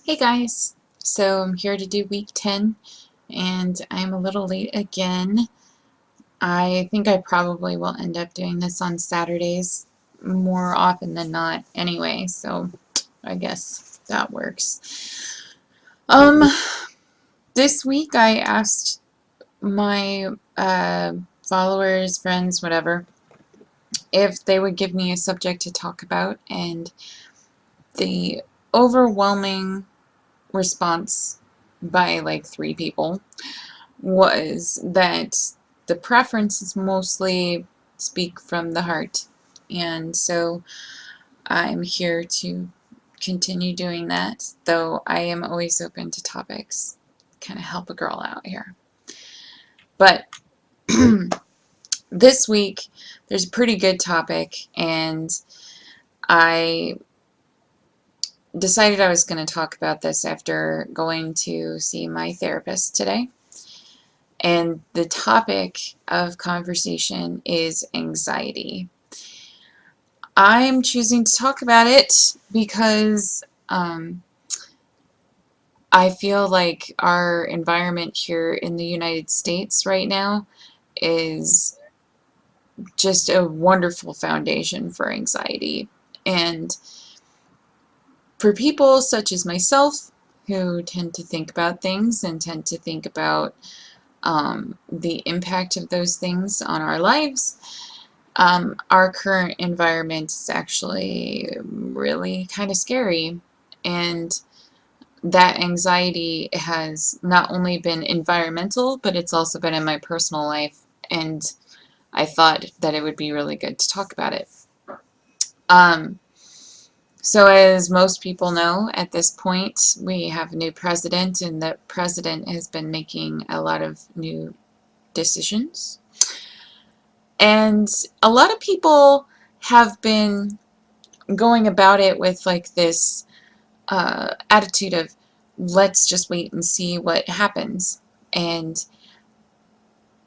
Hey guys, so I'm here to do week 10 and I'm a little late again. I think I probably will end up doing this on Saturdays more often than not anyway, so I guess that works. Um, this week I asked my followers, friends, whatever, if they would give me a subject to talk about, and the overwhelming response by like 3 people was that the preferences mostly speak from the heart. And so I'm here to continue doing that, though I am always open to topics. Kind of help a girl out here. But this week, there's a pretty good topic, and I decided I was going to talk about this after going to see my therapist today. And the topic of conversation is anxiety. I'm choosing to talk about it because I feel like our environment here in the United States right now is just a wonderful foundation for anxiety. And for people such as myself who tend to think about things and tend to think about the impact of those things on our lives, our current environment is actually really kind of scary. And that anxiety has not only been environmental, but it's also been in my personal life. And I thought that it would be really good to talk about it. So as most people know, at this point, we have a new president, and the president has been making a lot of new decisions. And a lot of people have been going about it with like this attitude of, let's just wait and see what happens. And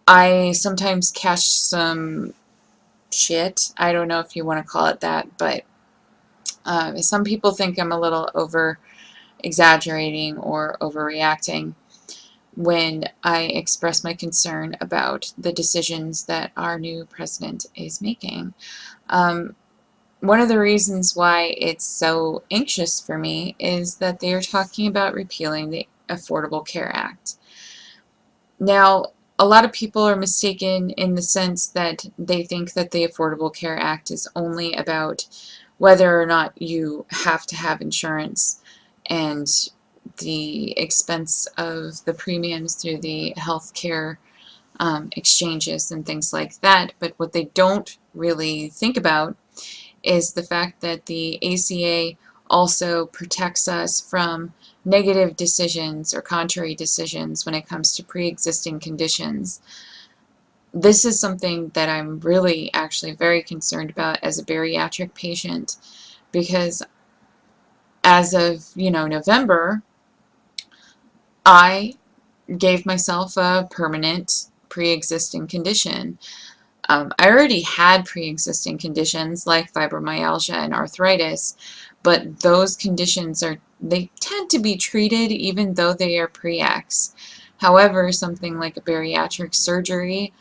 I sometimes catch some shit. I don't know if you want to call it that, but some people think I'm a little over exaggerating or overreacting when I express my concern about the decisions that our new president is making. One of the reasons why it's so anxious for me is that they are talking about repealing the Affordable Care Act. Now, a lot of people are mistaken in the sense that they think that the Affordable Care Act is only about whether or not you have to have insurance and the expense of the premiums through the health care exchanges and things like that. But what they don't really think about is the fact that the ACA also protects us from negative decisions or contrary decisions when it comes to pre-existing conditions. This is something that I'm really actually very concerned about as a bariatric patient, because as of, November, I gave myself a permanent pre-existing condition. I already had pre-existing conditions like fibromyalgia and arthritis, but those conditions they tend to be treated even though they are pre-ex. However, something like a bariatric surgery,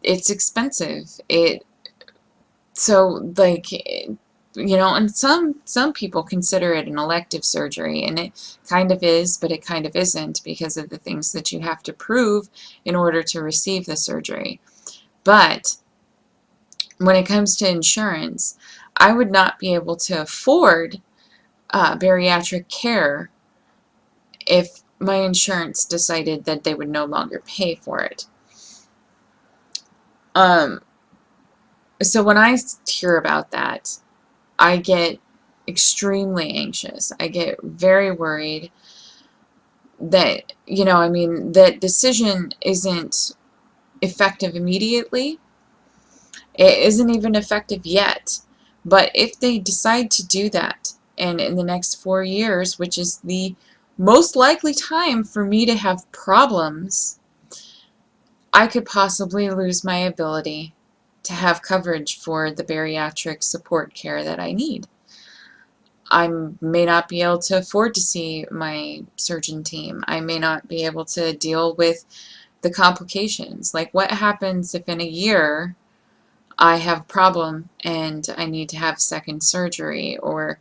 it's expensive. And some people consider it an elective surgery, and it kind of is, but it kind of isn't, because of the things that you have to prove in order to receive the surgery. But when it comes to insurance, I would not be able to afford bariatric care if my insurance decided that they would no longer pay for it. So when I hear about that, I get extremely anxious. I get very worried that, that decision isn't effective immediately. It isn't even effective yet. But if they decide to do that, and in the next 4 years, which is the most likely time for me to have problems, I could possibly lose my ability to have coverage for the bariatric support care that I need. I may not be able to afford to see my surgeon team. I may not be able to deal with the complications. Like, what happens if in a year I have a problem and I need to have second surgery? Or,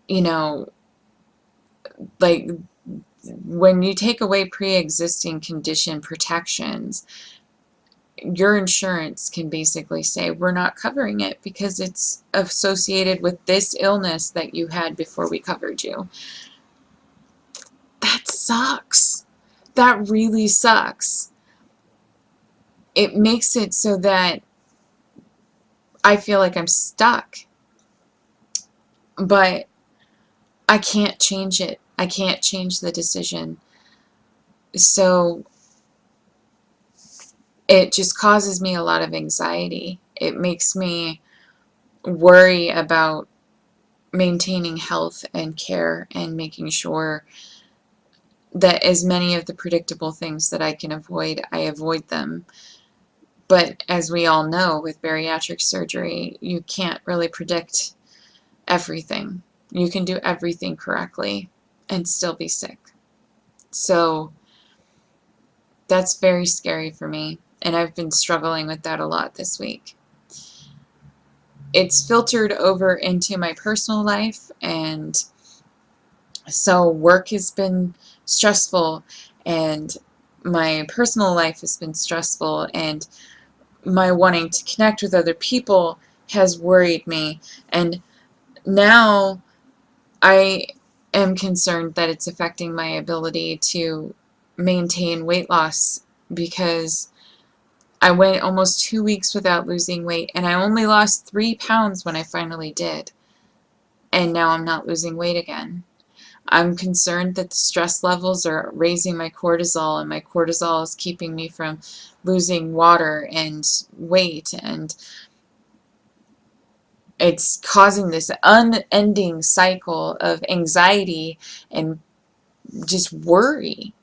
you know, like, when you take away pre-existing condition protections, your insurance can basically say, we're not covering it because it's associated with this illness that you had before we covered you. That sucks. That really sucks. It makes it so that I feel like I'm stuck, but I can't change it. I can't change the decision. So it just causes me a lot of anxiety. It makes me worry about maintaining health and care and making sure that as many of the predictable things that I can avoid, I avoid them. But as we all know, with bariatric surgery, you can't really predict everything. You can do everything correctly and still be sick. So that's very scary for me, and I've been struggling with that a lot this week. It's filtered over into my personal life, and so work has been stressful, and my personal life has been stressful, and my wanting to connect with other people has worried me. And now I am concerned that it's affecting my ability to maintain weight loss, because I went almost 2 weeks without losing weight, and I only lost 3 pounds when I finally did. And now I'm not losing weight again. I'm concerned that the stress levels are raising my cortisol, and my cortisol is keeping me from losing water and weight, and it's causing this unending cycle of anxiety and just worry.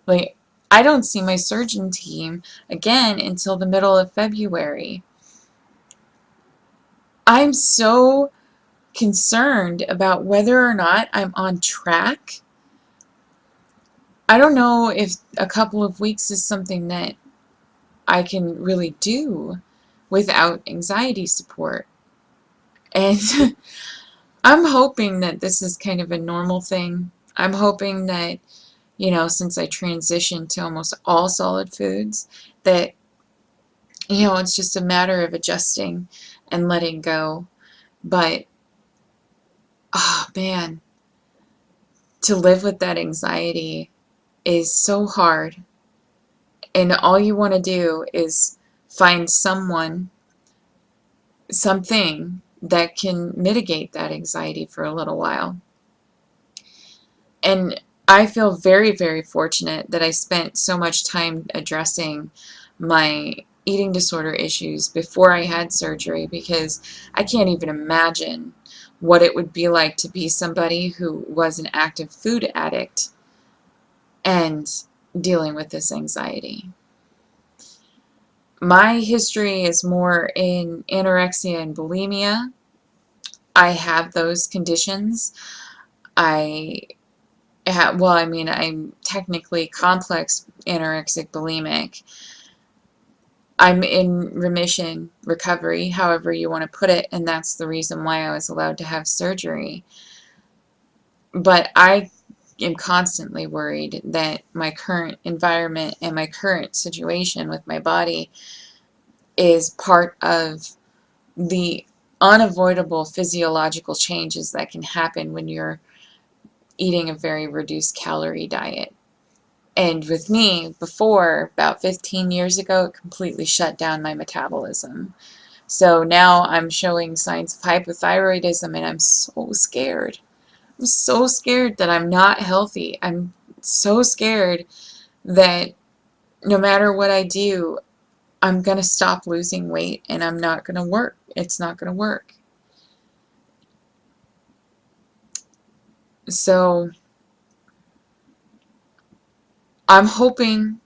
Like, I don't see my surgeon team again until the middle of February. I'm so concerned about whether or not I'm on track. I don't know if a couple of weeks is something that I can really do without anxiety support. And I'm hoping that this is kind of a normal thing. I'm hoping that, you know, since I transitioned to almost all solid foods, that, you know, it's just a matter of adjusting and letting go. But, oh man, to live with that anxiety is so hard. And all you want to do is find someone, something that can mitigate that anxiety for a little while. And I feel very, very fortunate that I spent so much time addressing my eating disorder issues before I had surgery, because I can't even imagine what it would be like to be somebody who was an active food addict and dealing with this anxiety. My history is more in anorexia and bulimia. I have those conditions. Well, I mean, I'm technically complex anorexic bulimic. I'm in remission, recovery, however you want to put it, and that's the reason why I was allowed to have surgery. But I am constantly worried that my current environment and my current situation with my body is part of the unavoidable physiological changes that can happen when you're eating a very reduced calorie diet. And with me, before, about 15 years ago, it completely shut down my metabolism. So now I'm showing signs of hypothyroidism, and I'm so scared. I'm so scared that I'm not healthy. I'm so scared that no matter what I do, I'm going to stop losing weight, and I'm not going to work. It's not going to work. So I'm hoping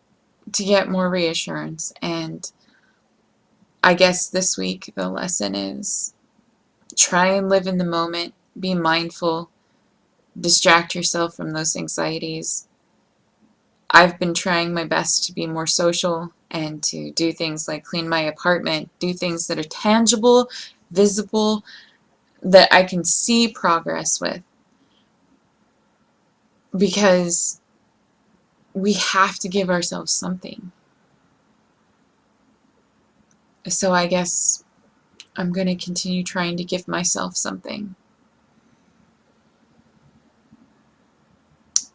to get more reassurance, and I guess this week the lesson is Try and live in the moment. Be mindful. Distract yourself from those anxieties. I've been trying my best to be more social and to do things like clean my apartment, do things that are tangible, visible, that I can see progress with. Because we have to give ourselves something. So I guess I'm going to continue trying to give myself something.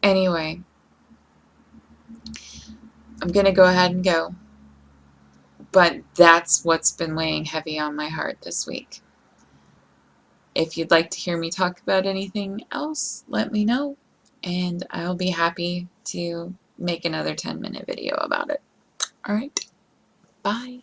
Anyway, I'm going to go ahead and go. But that's what's been weighing heavy on my heart this week. If you'd like to hear me talk about anything else, let me know, and I'll be happy to make another 10-minute video about it. Alright, bye.